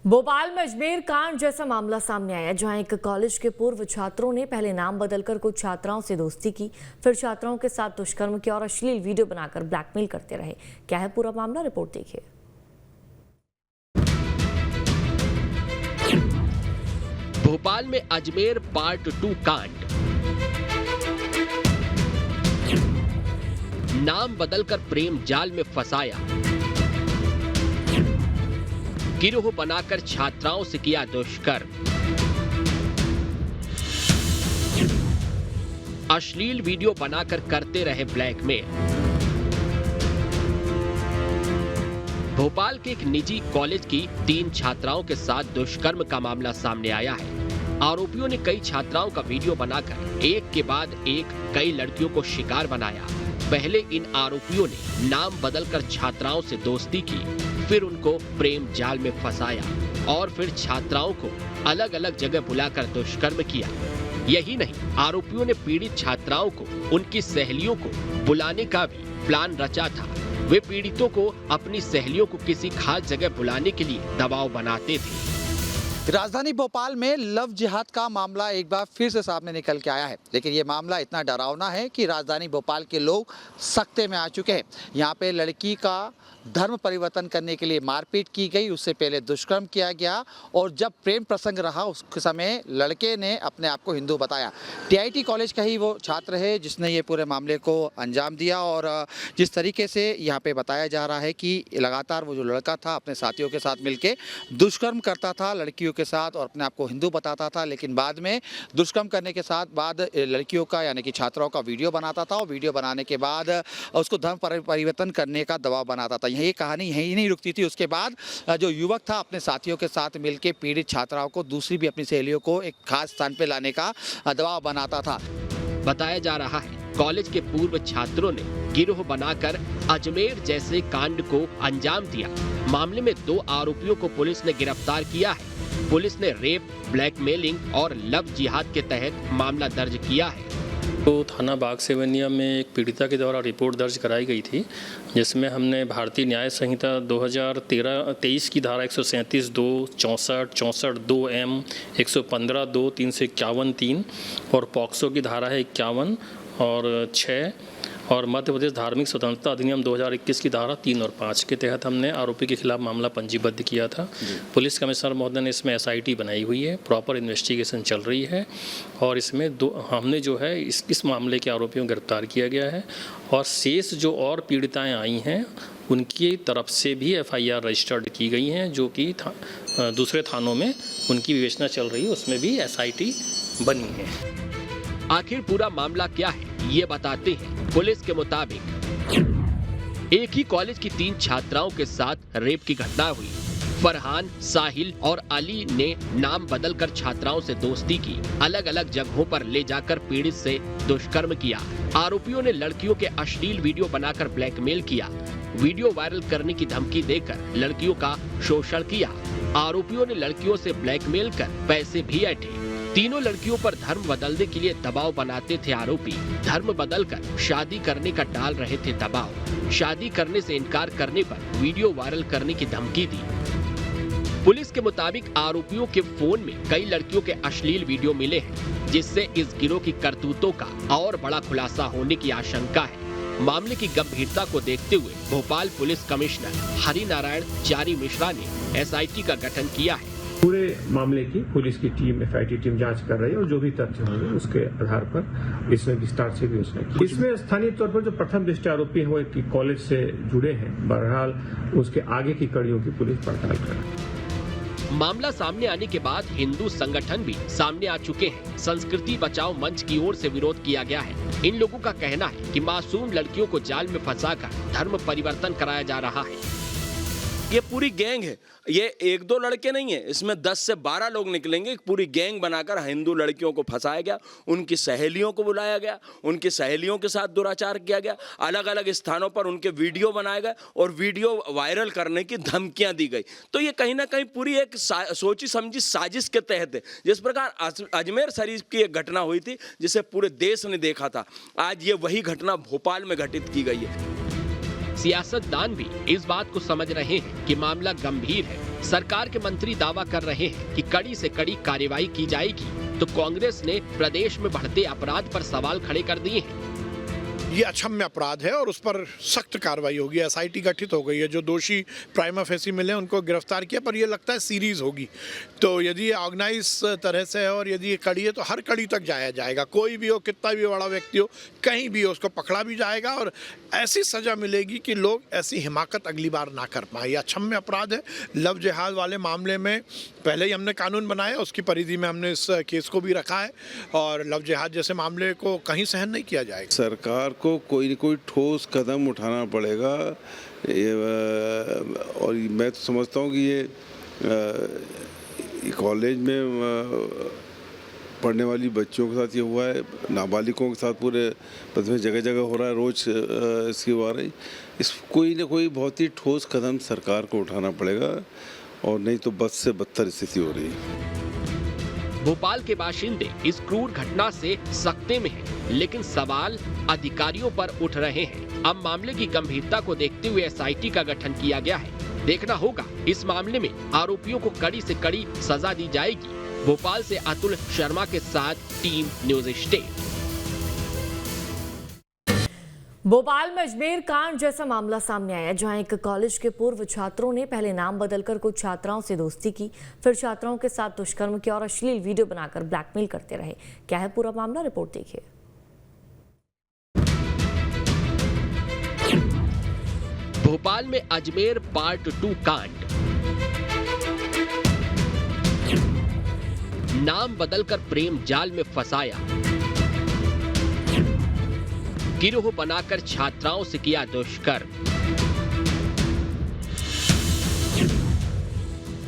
भोपाल में अजमेर कांड जैसा मामला सामने आया, जहां एक कॉलेज के पूर्व छात्रों ने पहले नाम बदलकर कुछ छात्राओं से दोस्ती की, फिर छात्राओं के साथ दुष्कर्म किया और अश्लील वीडियो बनाकर ब्लैकमेल करते रहे। क्या है पूरा मामला, रिपोर्ट देखिए। भोपाल में अजमेर पार्ट 2 कांड। नाम बदलकर प्रेम जाल में फंसाया, गिरोह बनाकर छात्राओं से किया दुष्कर्म, अश्लील वीडियो बनाकर करते रहे ब्लैकमेल। भोपाल के एक निजी कॉलेज की 3 छात्राओं के साथ दुष्कर्म का मामला सामने आया है। आरोपियों ने कई छात्राओं का वीडियो बनाकर एक के बाद एक कई लड़कियों को शिकार बनाया। पहले इन आरोपियों ने नाम बदलकर छात्राओं से दोस्ती की, फिर उनको प्रेम जाल में फंसाया और फिर छात्राओं को अलग अलग जगह बुलाकर दुष्कर्म किया। यही नहीं, आरोपियों ने पीड़ित छात्राओं को उनकी सहेलियों को बुलाने का भी प्लान रचा था। वे पीड़ितों को अपनी सहेलियों को किसी खास जगह बुलाने के लिए दबाव बनाते थे। राजधानी भोपाल में लव जिहाद का मामला एक बार फिर से सामने निकल के आया है, लेकिन ये मामला इतना डरावना है कि राजधानी भोपाल के लोग सकते में आ चुके हैं। यहाँ पे लड़की का धर्म परिवर्तन करने के लिए मारपीट की गई, उससे पहले दुष्कर्म किया गया और जब प्रेम प्रसंग रहा उस समय लड़के ने अपने आप को हिंदू बताया। टीआईटी कॉलेज का ही वो छात्र है जिसने ये पूरे मामले को अंजाम दिया और जिस तरीके से यहाँ पे बताया जा रहा है कि लगातार वो जो लड़का था अपने साथियों के साथ मिलके दुष्कर्म करता था लड़कियों के साथ और अपने आप को हिंदू बताता था, लेकिन बाद में दुष्कर्म करने के साथ बाद लड़कियों का यानी कि छात्राओं का वीडियो बनाता था और वीडियो बनाने के बाद उसको धर्म परिवर्तन करने का दबाव बनाता था। ये कहानी यही नहीं रुकती थी। उसके बाद जो युवक था अपने साथियों के साथ मिलकर पीड़ित छात्राओं को, दूसरी भी अपनी सहेलियों को एक खास स्थान पर लाने का दबाव बनाता था। बताया जा रहा है कॉलेज के पूर्व छात्रों ने गिरोह बनाकर अजमेर जैसे कांड को अंजाम दिया। मामले में 2 आरोपियों को पुलिस ने गिरफ्तार किया है। पुलिस ने रेप, ब्लैकमेलिंग और लव जिहाद के तहत मामला दर्ज किया है। तो थाना बाग सेवनिया में एक पीड़िता के द्वारा रिपोर्ट दर्ज कराई गई थी, जिसमें हमने भारतीय न्याय संहिता 2023 की धारा 137 2 64 64 2M 115 2 351 और पॉक्सो की धारा है 51 और 6 और मध्य प्रदेश धार्मिक स्वतंत्रता अधिनियम 2021 की धारा 3 और 5 के तहत हमने आरोपी के खिलाफ मामला पंजीबद्ध किया था। पुलिस कमिश्नर महोदय ने इसमें SIT बनाई हुई है, प्रॉपर इन्वेस्टिगेशन चल रही है और इसमें हमने जो है इस मामले के आरोपियों को गिरफ्तार किया गया है और शेष जो और पीड़िताएँ आई हैं उनकी तरफ से भी FIR रजिस्टर्ड की गई हैं, जो कि दूसरे थानों में उनकी विवेचना चल रही है, उसमें भी SIT बनी है। आखिर पूरा मामला क्या है ये बताते हैं। पुलिस के मुताबिक एक ही कॉलेज की 3 छात्राओं के साथ रेप की घटना हुई। फरहान, साहिल और अली ने नाम बदलकर छात्राओं से दोस्ती की, अलग अलग जगहों पर ले जाकर पीड़ित से दुष्कर्म किया। आरोपियों ने लड़कियों के अश्लील वीडियो बनाकर ब्लैकमेल किया, वीडियो वायरल करने की धमकी देकर लड़कियों का शोषण किया। आरोपियों ने लड़कियों से ब्लैकमेल कर पैसे भी ऐंठे। तीनों लड़कियों पर धर्म बदलने के लिए दबाव बनाते थे आरोपी। धर्म बदलकर शादी करने का डाल रहे थे दबाव। शादी करने से इनकार करने पर वीडियो वायरल करने की धमकी दी। पुलिस के मुताबिक आरोपियों के फोन में कई लड़कियों के अश्लील वीडियो मिले हैं, जिससे इस गिरोह की करतूतों का और बड़ा खुलासा होने की आशंका है। मामले की गंभीरता को देखते हुए भोपाल पुलिस कमिश्नर हरि नारायण चारी मिश्रा ने SIT का गठन किया है। पूरे मामले की पुलिस की टीम, FIT टीम जांच कर रही है और जो भी तथ्य होंगे उसके आधार पर इसमें विस्तार से भी इसमें स्थानीय तौर पर जो प्रथम दृष्टया आरोपी है वो एक कॉलेज से जुड़े हैं। बहरहाल उसके आगे की कड़ियों की पुलिस पड़ताल कर रही है। मामला सामने आने के बाद हिंदू संगठन भी सामने आ चुके हैं। संस्कृति बचाओ मंच की ओर से विरोध किया गया है। इन लोगों का कहना है कि मासूम लड़कियों को जाल में फंसाकर धर्म परिवर्तन कराया जा रहा है। ये पूरी गैंग है, ये 1-2 लड़के नहीं है, इसमें 10 से 12 लोग निकलेंगे। पूरी गैंग बनाकर हिंदू लड़कियों को फंसाया गया, उनकी सहेलियों को बुलाया गया, उनकी सहेलियों के साथ दुराचार किया गया, अलग अलग स्थानों पर उनके वीडियो बनाए गए और वीडियो वायरल करने की धमकियां दी गई। तो ये कहीं ना कहीं पूरी एक सोची समझी साजिश के तहत है। जिस प्रकार अजमेर शरीफ की एक घटना हुई थी जिसे पूरे देश ने देखा था, आज ये वही घटना भोपाल में घटित की गई है। सियासतदान भी इस बात को समझ रहे हैं कि मामला गंभीर है। सरकार के मंत्री दावा कर रहे हैं कि कड़ी से कड़ी कार्रवाई की जाएगी, तो कांग्रेस ने प्रदेश में बढ़ते अपराध पर सवाल खड़े कर दिए हैं। ये अक्षम्य अपराध है और उस पर सख्त कार्रवाई होगी। एसआईटी गठित हो गई है, जो दोषी प्राइमा फेसी मिले उनको गिरफ्तार किया, पर ये लगता है सीरीज होगी। तो यदि ये ऑर्गेनाइज तरह से है और यदि ये कड़ी है तो हर कड़ी तक जाया जाएगा। कोई भी हो, कितना भी बड़ा व्यक्ति हो, कहीं भी हो, उसको पकड़ा भी जाएगा और ऐसी सजा मिलेगी कि लोग ऐसी हिमाकत अगली बार ना कर पाए। ये अक्षम्य अपराध है। लव जिहाद वाले मामले में पहले ही हमने कानून बनाया, उसकी परिधि में हमने इस केस को भी रखा है और लव जिहाद जैसे मामले को कहीं सहन नहीं किया जाएगा। सरकार को कोई न कोई ठोस कदम उठाना पड़ेगा और मैं तो समझता हूँ कि ये कॉलेज में पढ़ने वाली बच्चों के साथ ये हुआ है, नाबालिगों के साथ पूरे में जगह जगह हो रहा है, रोज इसकी बारे इस कोई न कोई बहुत ही ठोस कदम सरकार को उठाना पड़ेगा और नहीं तो बद से बदतर स्थिति हो रही है। भोपाल के बाशिंदे इस क्रूर घटना से सकते में हैं, लेकिन सवाल अधिकारियों पर उठ रहे हैं। अब मामले की गंभीरता को देखते हुए एसआईटी का गठन किया गया है। देखना होगा इस मामले में आरोपियों को कड़ी से कड़ी सजा दी जाएगी। भोपाल से अतुल शर्मा के साथ टीम न्यूज़ स्टेट। भोपाल में अजमेर कांड जैसा मामला सामने आया, जहां एक कॉलेज के पूर्व छात्रों ने पहले नाम बदलकर कुछ छात्राओं से दोस्ती की, फिर छात्राओं के साथ दुष्कर्म किया और अश्लील वीडियो बनाकर ब्लैकमेल करते रहे। क्या है पूरा मामला, रिपोर्ट देखिए। भोपाल में अजमेर पार्ट 2 कांड। नाम बदलकर प्रेम जाल में फंसाया, गिरोह बनाकर छात्राओं से किया दुष्कर्म,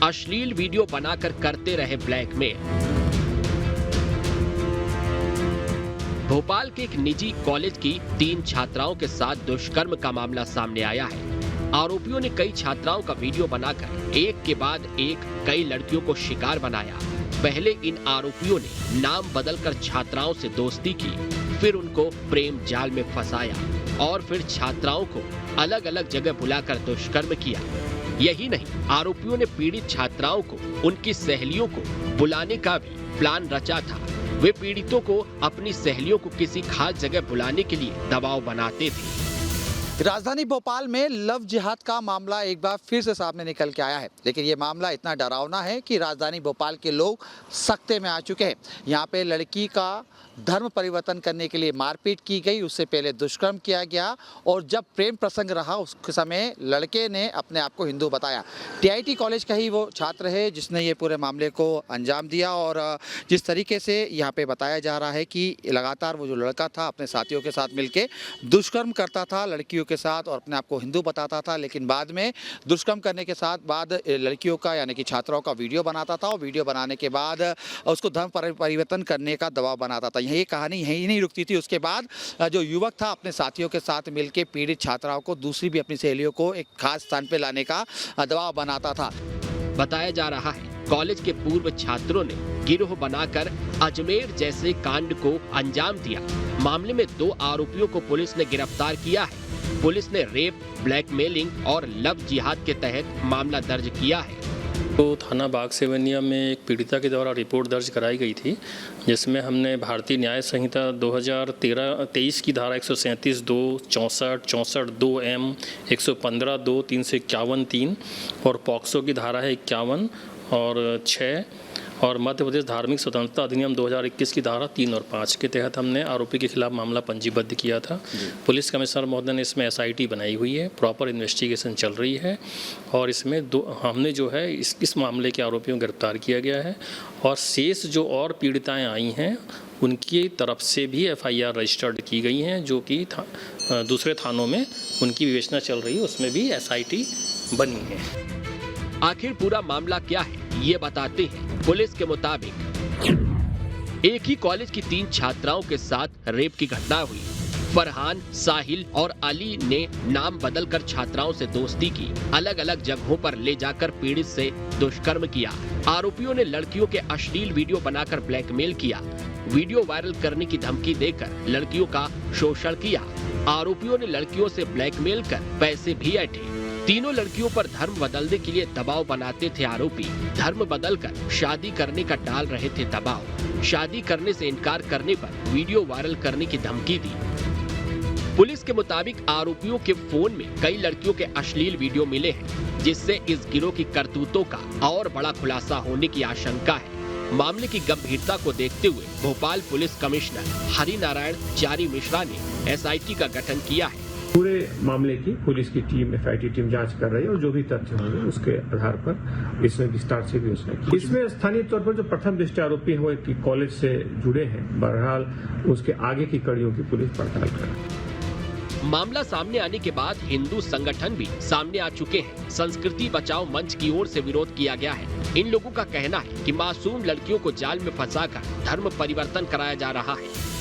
अश्लील वीडियो बनाकर करते रहे ब्लैकमेल। भोपाल के एक निजी कॉलेज की 3 छात्राओं के साथ दुष्कर्म का मामला सामने आया है। आरोपियों ने कई छात्राओं का वीडियो बनाकर एक के बाद एक कई लड़कियों को शिकार बनाया। पहले इन आरोपियों ने नाम बदलकर छात्राओं से दोस्ती की, फिर उनको प्रेम जाल में फंसाया और फिर छात्राओं को अलग अलग जगह बुलाकर दुष्कर्म किया। यही नहीं, आरोपियों ने पीड़ित छात्राओं को उनकी सहेलियों को बुलाने का भी प्लान रचा था। वे पीड़ितों को अपनी सहेलियों को किसी खास जगह बुलाने के लिए दबाव बनाते थे। राजधानी भोपाल में लव जिहाद का मामला एक बार फिर से सामने निकल के आया है, लेकिन ये मामला इतना डरावना है कि राजधानी भोपाल के लोग सकते में आ चुके हैं। यहाँ पे लड़की का धर्म परिवर्तन करने के लिए मारपीट की गई, उससे पहले दुष्कर्म किया गया और जब प्रेम प्रसंग रहा उस समय लड़के ने अपने आप को हिंदू बताया। टीआईटी कॉलेज का ही वो छात्र है जिसने ये पूरे मामले को अंजाम दिया और जिस तरीके से यहाँ पे बताया जा रहा है कि लगातार वो जो लड़का था अपने साथियों के साथ मिलके दुष्कर्म करता था लड़कियों के साथ और अपने आप को हिंदू बताता था, लेकिन बाद में दुष्कर्म करने के साथ बाद लड़कियों का यानी कि छात्राओं का वीडियो बनाता था और वीडियो बनाने के बाद उसको धर्म परिवर्तन करने का दबाव बनाता था। यही कहानी यही नहीं रुकती थी। उसके बाद जो युवक था अपने साथियों के साथ मिलकर पीड़ित छात्राओं को, दूसरी भी अपनी सहेलियों को एक खास स्थान पर लाने का दबाव बनाता था। बताया जा रहा है कॉलेज के पूर्व छात्रों ने गिरोह बनाकर अजमेर जैसे कांड को अंजाम दिया। मामले में 2 आरोपियों को पुलिस ने गिरफ्तार किया है। पुलिस ने रेप, ब्लैकमेलिंग और लव जिहाद के तहत मामला दर्ज किया है। तो थाना बाग सेवनिया में एक पीड़िता के द्वारा रिपोर्ट दर्ज कराई गई थी, जिसमें हमने भारतीय न्याय संहिता 2023 की धारा 137(2), 64, 64(2)(m), 115(2), 351(3) और पॉक्सो की धारा है 51 और 6 और मध्य प्रदेश धार्मिक स्वतंत्रता अधिनियम 2021 की धारा 3 और 5 के तहत हमने आरोपी के खिलाफ मामला पंजीबद्ध किया था। पुलिस कमिश्नर महोदय ने इसमें एसआईटी बनाई हुई है, प्रॉपर इन्वेस्टिगेशन चल रही है और इसमें हमने जो है इस मामले के आरोपियों को गिरफ्तार किया गया है और शेष जो और पीड़िताएँ आई हैं उनकी तरफ से भी एफआईआर रजिस्टर्ड की गई हैं, जो कि दूसरे थानों में उनकी विवेचना चल रही है, उसमें भी एसआईटी बनी है। आखिर पूरा मामला क्या है ये बताते हैं। पुलिस के मुताबिक एक ही कॉलेज की 3 छात्राओं के साथ रेप की घटना हुई। फरहान, साहिल और अली ने नाम बदलकर छात्राओं से दोस्ती की, अलग अलग जगहों पर ले जाकर पीड़ित से दुष्कर्म किया। आरोपियों ने लड़कियों के अश्लील वीडियो बनाकर ब्लैकमेल किया, वीडियो वायरल करने की धमकी देकर लड़कियों का शोषण किया। आरोपियों ने लड़कियों से ब्लैकमेल कर पैसे भी ऐंठे। तीनों लड़कियों पर धर्म बदलने के लिए दबाव बनाते थे आरोपी। धर्म बदलकर शादी करने का डाल रहे थे दबाव। शादी करने से इनकार करने पर वीडियो वायरल करने की धमकी दी। पुलिस के मुताबिक आरोपियों के फोन में कई लड़कियों के अश्लील वीडियो मिले हैं, जिससे इस गिरोह की करतूतों का और बड़ा खुलासा होने की आशंका है। मामले की गंभीरता को देखते हुए भोपाल पुलिस कमिश्नर हरि नारायण चारी मिश्रा ने एसआईटी का गठन किया है। पूरे मामले की पुलिस की टीम, एफआईटी टीम जांच कर रही है और जो भी तथ्य होंगे उसके आधार पर इसमें विस्तार से विवेचना की। इसमें स्थानीय तौर पर जो प्रथम दृष्टया आरोपी हैं वो एक कॉलेज से जुड़े हैं। बहरहाल उसके आगे की कड़ियों की पुलिस पड़ताल कर रही है। मामला सामने आने के बाद हिंदू संगठन भी सामने आ चुके हैं। संस्कृति बचाओ मंच की ओर से विरोध किया गया है। इन लोगों का कहना है कि मासूम लड़कियों को जाल में फंसाकर धर्म परिवर्तन कराया जा रहा है।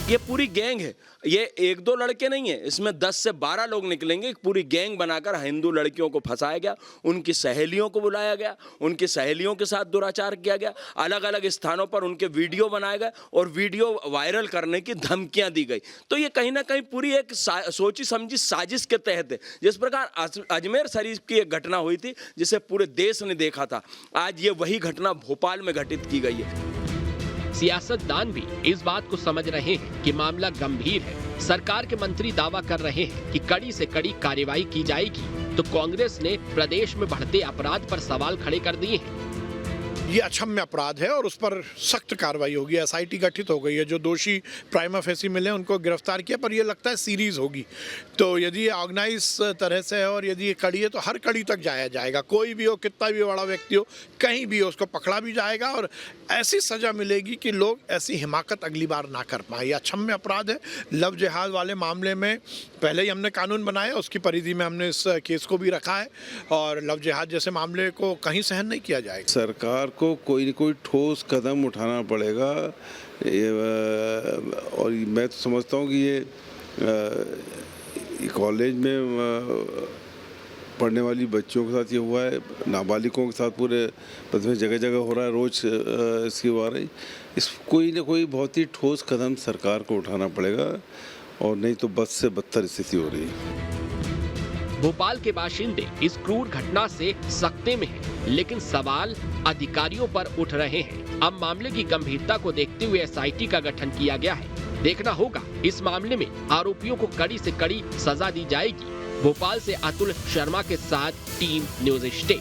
ये पूरी गैंग है, ये एक दो लड़के नहीं है, इसमें 10 से 12 लोग निकलेंगे। एक पूरी गैंग बनाकर हिंदू लड़कियों को फंसाया गया, उनकी सहेलियों को बुलाया गया, उनकी सहेलियों के साथ दुराचार किया गया, अलग अलग स्थानों पर उनके वीडियो बनाए गए और वीडियो वायरल करने की धमकियां दी गई। तो ये कहीं ना कहीं पूरी एक सोची समझी साजिश के तहत है। जिस प्रकार अजमेर शरीफ की एक घटना हुई थी जिसे पूरे देश ने देखा था, आज ये वही घटना भोपाल में घटित की गई है। सियासतदान भी इस बात को समझ रहे हैं कि मामला गंभीर है। सरकार के मंत्री दावा कर रहे हैं कि कड़ी से कड़ी कार्रवाई की जाएगी, तो कांग्रेस ने प्रदेश में बढ़ते अपराध पर सवाल खड़े कर दिए हैं। ये अक्षम्य अपराध है और उस पर सख्त कार्रवाई होगी। एसआईटी गठित हो गई है, जो दोषी प्राइमा फेसी मिले उनको गिरफ्तार किया, पर ये लगता है सीरीज होगी। तो यदि ये ऑर्गेनाइज तरह से है और यदि ये कड़ी है तो हर कड़ी तक जाया जाएगा। कोई भी हो, कितना भी बड़ा व्यक्ति हो, कहीं भी हो, उसको पकड़ा भी जाएगा और ऐसी सजा मिलेगी कि लोग ऐसी हिमाकत अगली बार ना कर पाए। ये अक्षम्य अपराध है। लव जिहाद वाले मामले में पहले ही हमने कानून बनाया, उसकी परिधि में हमने इस केस को भी रखा है और लव जिहाद जैसे मामले को कहीं सहन नहीं किया जाएगा। सरकार को कोई न कोई ठोस कदम उठाना पड़ेगा। और मैं तो समझता हूँ कि ये कॉलेज में पढ़ने वाली बच्चों के साथ ये हुआ है, नाबालिगों के साथ पूरे में जगह जगह हो रहा है, रोज इसकी बारे इस कोई न कोई बहुत ही ठोस कदम सरकार को उठाना पड़ेगा, और नहीं तो बद से बदतर स्थिति हो रही है। भोपाल के बाशिंदे इस क्रूर घटना से सकते में हैं, लेकिन सवाल अधिकारियों पर उठ रहे हैं। अब मामले की गंभीरता को देखते हुए एसआईटी का गठन किया गया है। देखना होगा इस मामले में आरोपियों को कड़ी से कड़ी सजा दी जाएगी। भोपाल से अतुल शर्मा के साथ टीम न्यूज़ स्टेट।